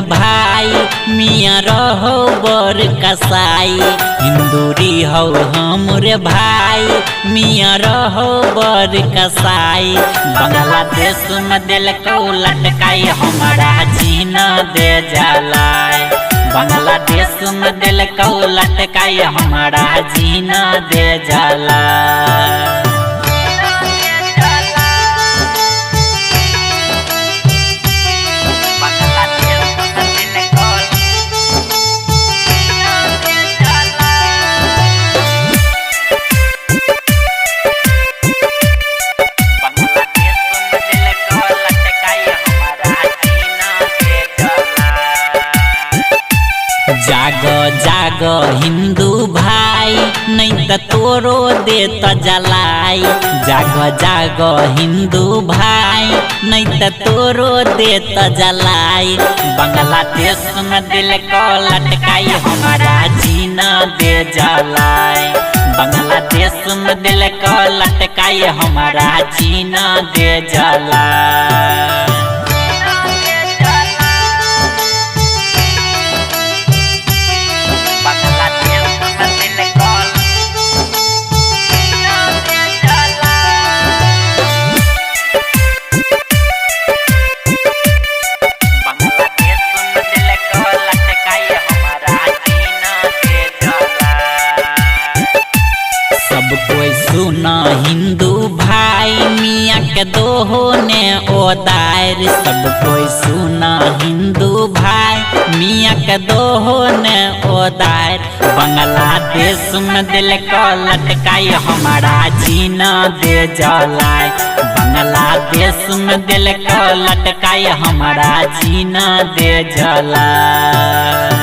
भाई मियाँ रहो बर कसाई। हिंदूरी हो हमरे भाई मियाँ रहो बर कसाई। बांग्लादेश में दिल को लटकाई हमारा जीना दे जलाए। बांग्लादेश में दिल को लटकाई हमारा जीना दे जलाए। जागो जागो हिंदू भाई नहीं तो तोरो देत जलाई। जागो जागो हिंदू भाई नहीं तो तोरो देत जलाई। बांग्लादेश में दिल को लटकाई हमारा जीना दे जलाई। बांग्लादेश में दिल को लटकाई हमारा जीना दे जलाई। सुना हिंदू भाई मियाँ के दोहो ने ओदार। सब कोई सुना हिंदू भाई मियाँ के दोहो ने ओदार। बांग्लादेश में दिल को लटकाई हमारा जीना दे जलाए। बांग्लादेश में दिल को लटकाई हमारा जीना दे जलाए।